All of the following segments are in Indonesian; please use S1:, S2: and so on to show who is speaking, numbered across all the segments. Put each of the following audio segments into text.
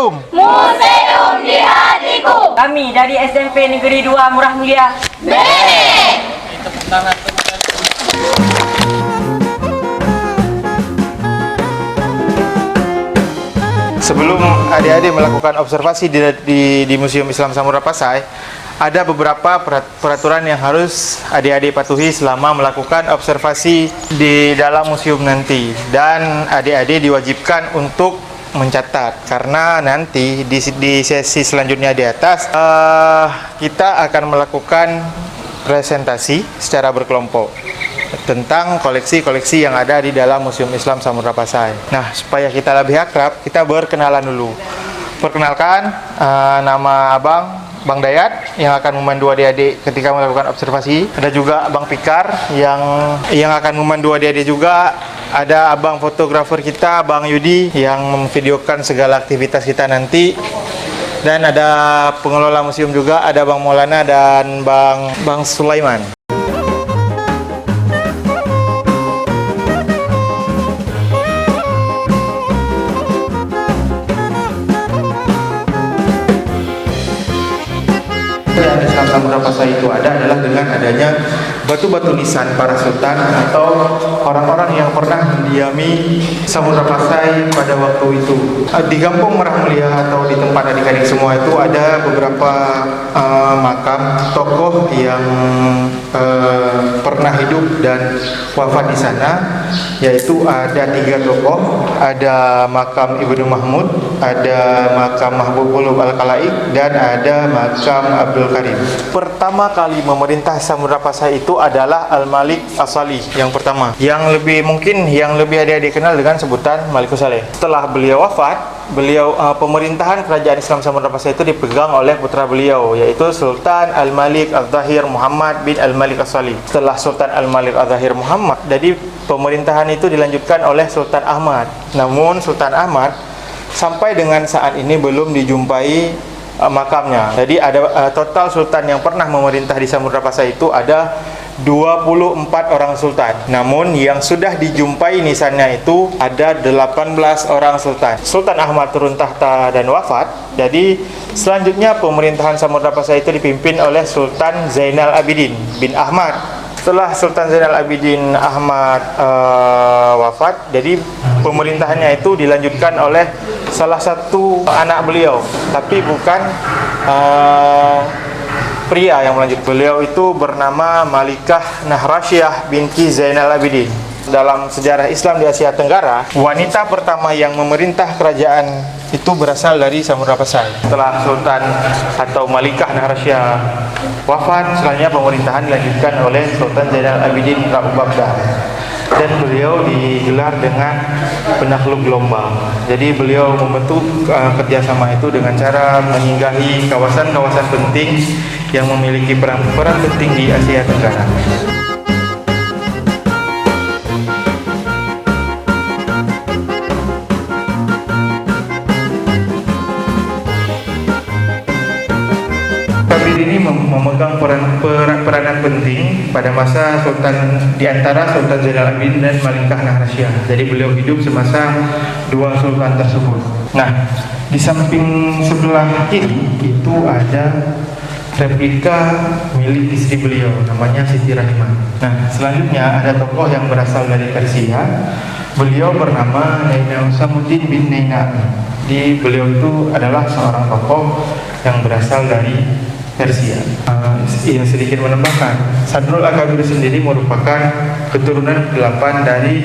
S1: Museum.
S2: Museum di hatiku.
S3: Kami dari SMP Negeri 2 Murah Mulia.
S2: Bene.
S1: Sebelum adik-adik melakukan observasi di Museum Islam Samudra Pasai, ada beberapa peraturan yang harus adik-adik patuhi selama melakukan observasi di dalam museum nanti. Dan adik-adik diwajibkan untuk mencatat, karena nanti di sesi selanjutnya di atas kita akan melakukan presentasi secara berkelompok tentang koleksi-koleksi yang ada di dalam Museum Islam Samudra Pasai. Nah, supaya kita lebih akrab, kita berkenalan dulu. Perkenalkan, nama Abang, Bang Dayat, yang akan memandu adik-adik ketika melakukan observasi. Ada juga Abang Pikar yang akan memandu adik-adik juga. Ada abang fotografer kita, Bang Yudi, yang memvideokan segala aktivitas kita nanti. Dan ada pengelola museum juga, ada Bang Maulana dan Bang Sulaiman. Yang Islam Samudra Pasai itu adalah dengan adanya batu-batu nisan para sultan atau orang-orang yang pernah mendiami Samudra Pasai pada waktu itu. Di Kampung Merah Mulia atau di tempat adik-adik semua itu ada beberapa makam tokoh yang pernah hidup dan wafat di sana, yaitu ada 3 tokoh. Ada makam Ibnu Mahmud, ada makam Mahbubul Al-Kalaik, dan ada makam Abdul Karim. Pertama kali memerintah Samudra Pasai itu adalah Al-Malik As-Salih yang pertama, yang lebih adik-adik kenal dengan sebutan Malikus Saleh. Setelah beliau wafat, pemerintahan kerajaan Islam Samudra Pasai itu dipegang oleh putra beliau, yaitu Sultan Al-Malik Al-Zahir Muhammad bin Al-Malik As-Salih. Setelah Sultan Al-Malik Al-Zahir Muhammad, jadi pemerintahan itu dilanjutkan oleh Sultan Ahmad. Namun Sultan Ahmad sampai dengan saat ini belum dijumpai makamnya. Jadi ada total sultan yang pernah memerintah di Samudra Pasai itu ada 24 orang sultan. Namun yang sudah dijumpai nisannya itu ada 18 orang sultan. Sultan Ahmad turun tahta dan wafat. Jadi selanjutnya pemerintahan Samudra Pasai itu dipimpin oleh Sultan Zainal Abidin bin Ahmad. Setelah Sultan Zainal Abidin Ahmad wafat, jadi pemerintahannya itu dilanjutkan oleh salah satu anak beliau, tapi bukan pria yang melanjut. Beliau itu bernama Malikah Nahrasyah binti Zainal Abidin. Dalam sejarah Islam di Asia Tenggara, wanita pertama yang memerintah kerajaan itu berasal dari Samudra Pasai. Setelah Sultan atau Malikah Nahrasyah wafat, selanjutnya pemerintahan dilanjutkan oleh Sultan Zainal Abidin Ra'ub Baghdad. Dan beliau digelar dengan penakluk gelombang. Jadi beliau membentuk kerjasama itu dengan cara menyinggahi kawasan-kawasan penting yang memiliki peran penting di Asia Tenggara. Ini memegang peranan penting pada masa Sultan, di antara Sultan Zainal Abidin dan Malikah Nahrasyah. Jadi beliau hidup semasa 2 sultan tersebut. Nah, di samping sebelah kiri itu ada replika milik istri beliau, namanya Siti Rahimah. Nah, selanjutnya ada tokoh yang berasal dari Persia. Beliau bernama Naina Usamuddin bin Naina. Beliau itu adalah seorang tokoh yang berasal dari Persia. Yang sedikit menambahkan, Sadrul Akabir sendiri merupakan keturunan 8 dari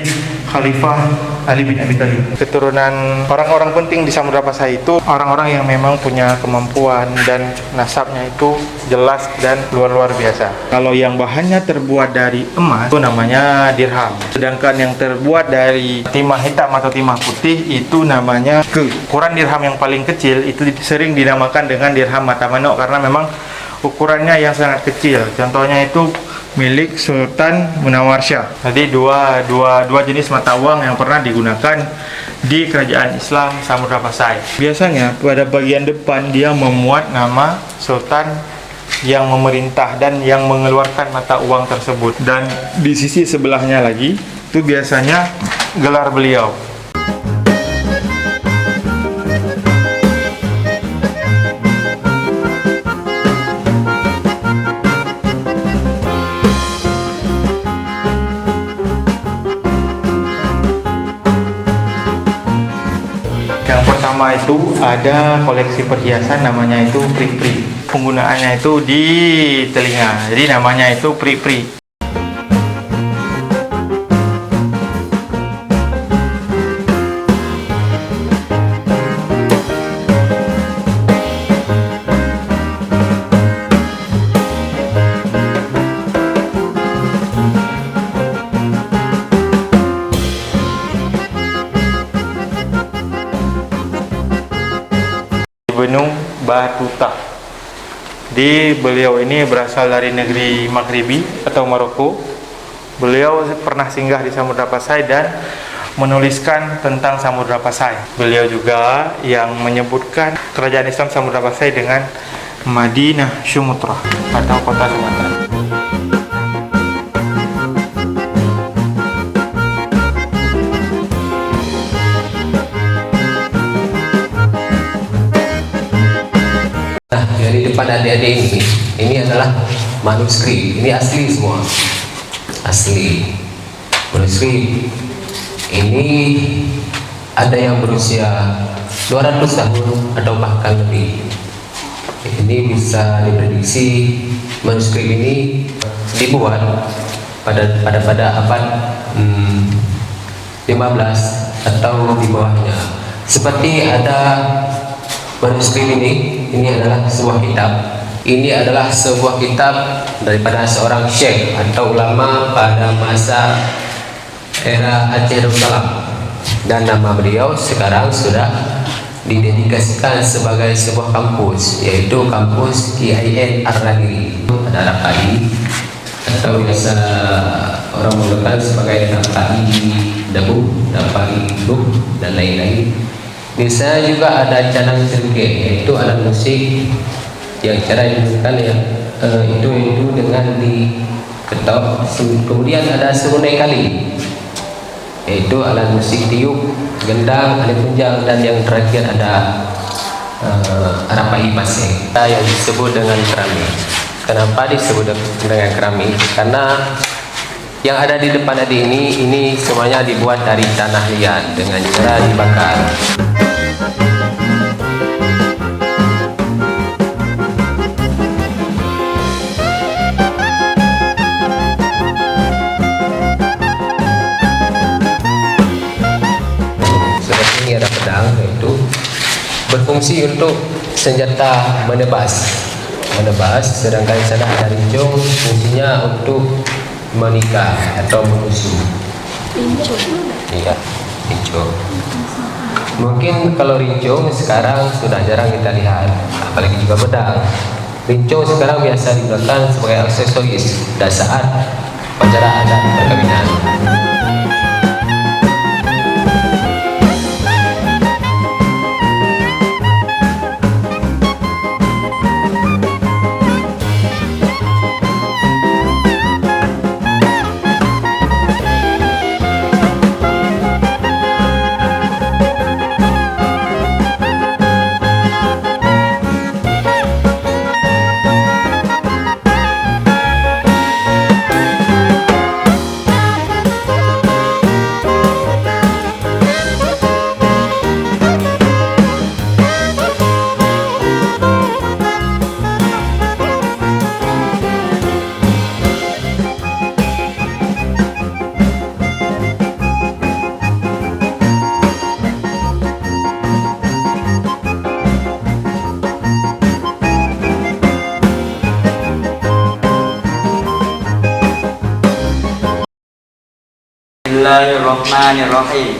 S1: Khalifah Ali bin Abi Thalib. Keturunan orang-orang penting di Samudra Pasai itu orang-orang yang memang punya kemampuan dan nasabnya itu jelas dan luar biasa. Kalau yang bahannya terbuat dari emas itu namanya dirham. Sedangkan yang terbuat dari timah hitam atau timah putih itu namanya ke. Ukuran dirham yang paling kecil itu sering dinamakan dengan dirham mata manuk karena memang ukurannya yang sangat kecil. Contohnya itu milik Sultan Munawar Shah. Jadi dua jenis mata uang yang pernah digunakan di kerajaan Islam Samudra Pasai. Biasanya pada bagian depan dia memuat nama sultan yang memerintah dan yang mengeluarkan mata uang tersebut, dan di sisi sebelahnya lagi itu biasanya gelar beliau. pertama itu ada koleksi perhiasan namanya itu pri-pri. Penggunaannya itu di telinga, jadi namanya itu pri-pri. Benung Batuta. Beliau ini berasal dari negeri Maghribi atau Maroko. Beliau pernah singgah di Samudra Pasai dan menuliskan tentang Samudra Pasai. Beliau juga yang menyebutkan kerajaan Islam Samudra Pasai dengan Madinah Sumatra atau kota Sumatera.
S4: Nah, dari depan adik-adik ini adalah manuskrip. Ini asli semua, asli manuskrip. Ini ada yang berusia 200 tahun atau bahkan lebih. Ini bisa diprediksi manuskrip ini dibuat pada abad 15 atau di bawahnya. Seperti ada manuskrip ini adalah sebuah kitab. Ini adalah sebuah kitab daripada seorang syekh atau ulama pada masa era Aceh Darussalam, dan nama beliau sekarang sudah didedikasikan sebagai sebuah kampus, yaitu kampus IAIN Ar-Radiri. Ada RAPAI atau biasa orang menggunakan sebagai RAPAI Dabu, RAPAI Buk, dan lain-lain. Bisa juga ada canang sergei, yaitu alat musik yang cara dimainkan itu dengan diketok. Kemudian ada serunai kali, yaitu alat musik tiup, gendang, alat tunjang, dan yang terakhir ada RAPAI Pasai yang disebut dengan keramik. Kenapa disebut dengan keramik? Karena yang ada di depan tadi ini semuanya dibuat dari tanah liat dengan cara dibakar. Seperti ini ada pedang, yaitu berfungsi untuk senjata menebas. Sedangkan sana ada rincung, fungsinya untuk menikah atau menusuk. Iya, rincung. Mungkin kalau rincung sekarang sudah jarang kita lihat, apalagi juga pedang. Rincung sekarang biasa digunakan sebagai aksesoris pada saat upacara adat perkawinan.
S5: Bismillahirrahmanirrahim.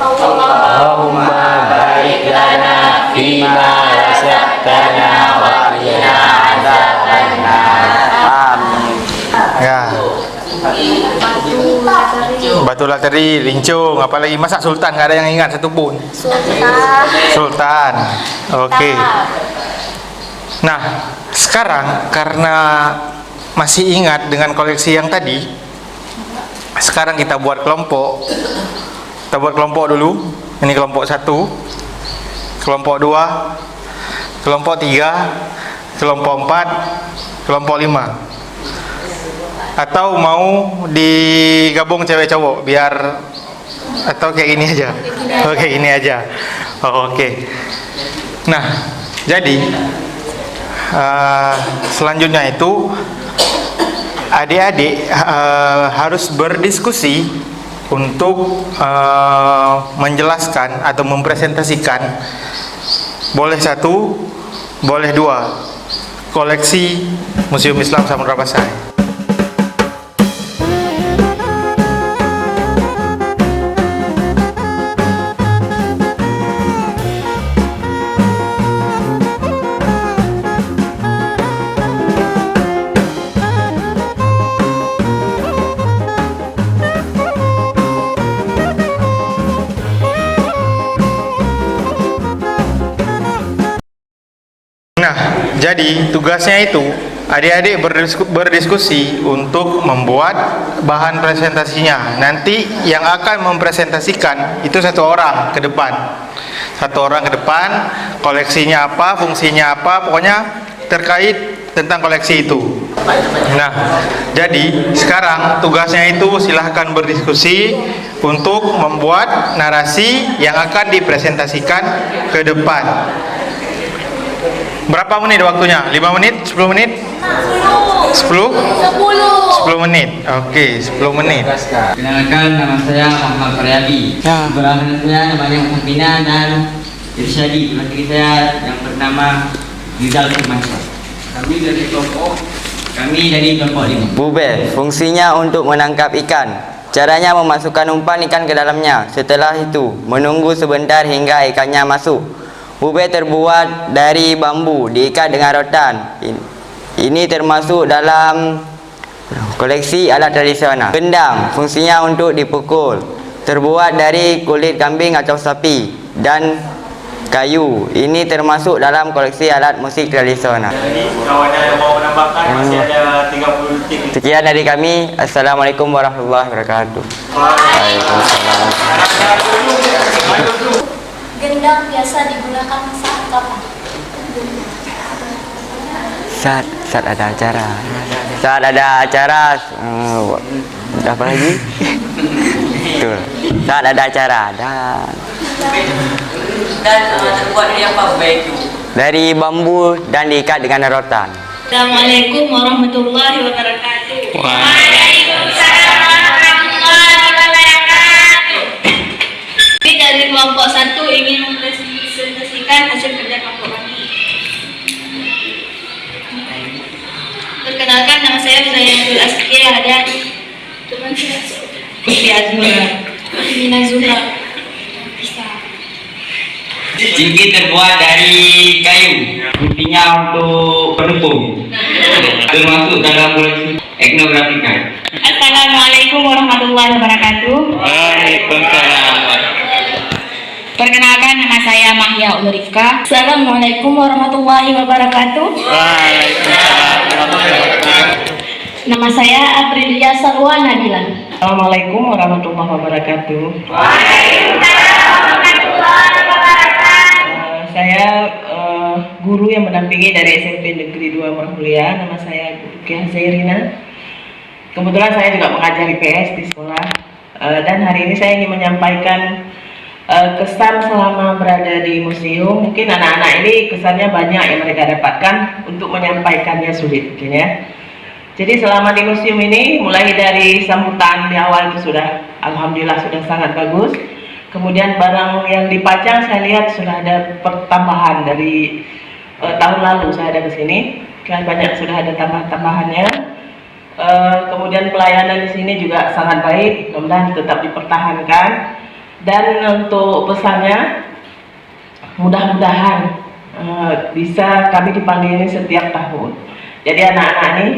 S4: Allahumma barik lana fima razaqtana wa qina adzabannar.
S5: Amin.
S1: Ya. Batu lateri, rincung, apalagi masa sultan, nggak ada yang ingat satu pun. Sultan. Oke. Nah, sekarang karena masih ingat dengan koleksi yang tadi, sekarang kita buat kelompok. Kita buat kelompok dulu. Ini kelompok 1, kelompok 2, kelompok 3, kelompok 4, kelompok 5. Atau mau digabung cewek cowok biar Atau kayak gini aja? Oh, kayak gini aja. Oh, oke. Nah, jadi selanjutnya itu adik-adik harus berdiskusi untuk menjelaskan atau mempresentasikan, boleh satu, boleh dua, koleksi Museum Islam Samudra Pasai. Nah, jadi tugasnya itu adik-adik berdiskusi untuk membuat bahan presentasinya. Nanti yang akan mempresentasikan itu satu orang ke depan. Satu orang ke depan, koleksinya apa, fungsinya apa, pokoknya terkait tentang koleksi itu. Nah, jadi sekarang tugasnya itu silahkan berdiskusi untuk membuat narasi yang akan dipresentasikan ke depan. Berapa menit waktunya? 5 menit? 10 menit? 10? 10 menit. Oke, 10 menit.
S5: Kenalkan, nama saya Muhammad Faryadi. Belakang saya namanya Muhammad dan Irsyadi. Teman saya yang bernama Rizal Firmansyah. Kami dari kelompok 5.
S6: Bubel, fungsinya untuk menangkap ikan. Caranya memasukkan umpan ikan ke dalamnya. Setelah itu, menunggu sebentar hingga ikannya masuk. Bubel terbuat dari bambu, diikat dengan rotan. Ini termasuk dalam koleksi alat tradisional. Gendang, fungsinya untuk dipukul. Terbuat dari kulit kambing atau sapi dan kayu. Ini termasuk dalam koleksi alat musik tradisional.
S1: Jadi kawannya yang mau menambahkan masih ada 30 detik.
S6: Sekian dari kami. Assalamualaikum warahmatullahi wabarakatuh. Waalaikumsalam.
S2: Gendang biasa digunakan saat kapan?
S6: Saat ada acara. Saat ada acara. Apa lagi? Betul. Saat ada acara.
S3: Dan terbuat dari apa baju?
S6: Dari bambu dan diikat dengan rotan.
S2: Assalamualaikum warahmatullahi wabarakatuh. Waalaikumsalam warahmatullahi wabarakatuh. Kami dari kelompok 1 ingin mempresentasikan hasil kerja kelompok kami. Perkenalkan, nama saya Zainul Askia dan teman saya Ufi Azmura, Mina Zura.
S5: Cingkit terbuat dari kayu. Fungsinya untuk pendukung. Termasuk dalam koleksi etnografika.
S2: Assalamualaikum warahmatullahi wabarakatuh.
S5: Waalaikumsalam.
S2: Perkenalkan, nama saya Mahya Ulrifka. Assalamualaikum warahmatullahi wabarakatuh. Nama saya Aprilia Salwa Nabila.
S3: Assalamualaikum warahmatullahi wabarakatuh. Saya guru yang mendampingi dari SMP Negeri 2 Murah Mulia. Nama saya Rukiah Zairina. Kebetulan saya juga mengajar IPS di sekolah. Dan hari ini saya ingin menyampaikan kesan selama berada di museum. Mungkin anak-anak ini kesannya banyak yang mereka dapatkan, untuk menyampaikannya sulit mungkin ya. Jadi selama di museum ini, mulai dari sambutan di awal itu sudah, alhamdulillah sudah sangat bagus. Kemudian barang yang dipajang saya lihat sudah ada pertambahan dari tahun lalu saya ada ke sini. Kan banyak sudah ada tambahan-tambahannya. Kemudian pelayanan di sini juga sangat baik, mudah-mudahan tetap dipertahankan. Dan untuk pesannya, mudah-mudahan bisa kami dipanggil ini setiap tahun. Jadi anak-anak ini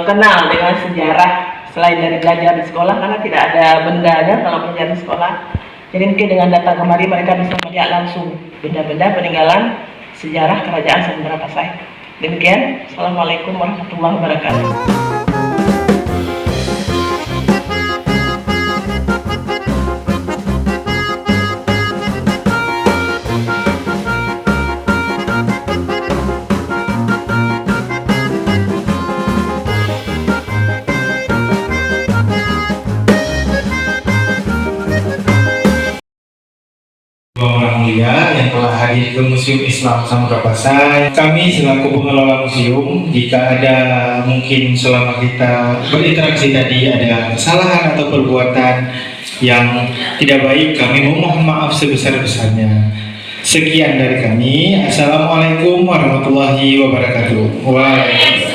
S3: kenal dengan sejarah selain dari belajar di sekolah, karena tidak ada bendanya kalau belajar di sekolah. Jadi mungkin dengan datang kemari mereka bisa melihat langsung benda-benda peninggalan sejarah Kerajaan Samudra Pasai. Demikian, Assalamualaikum warahmatullahi wabarakatuh.
S1: yaitu Museum Islam Samudra Pasai. Kami selaku pengelola museum, jika ada mungkin selama kita berinteraksi tadi ada kesalahan atau perbuatan yang tidak baik, kami memohon maaf sebesar-besarnya. Sekian dari kami. Assalamualaikum warahmatullahi wabarakatuh. Waalaikumsalam.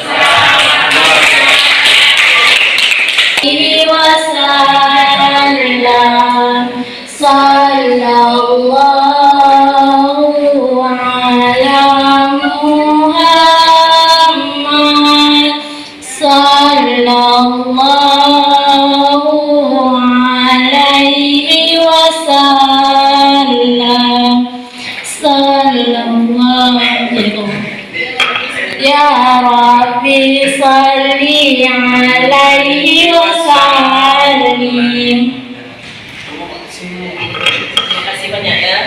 S2: Sallallahu ala Muhammad, sallallahu alaihi wasallam, sallallahu ya Rabbi salli alaihi wasallim.
S3: Terima kasih banyak ya.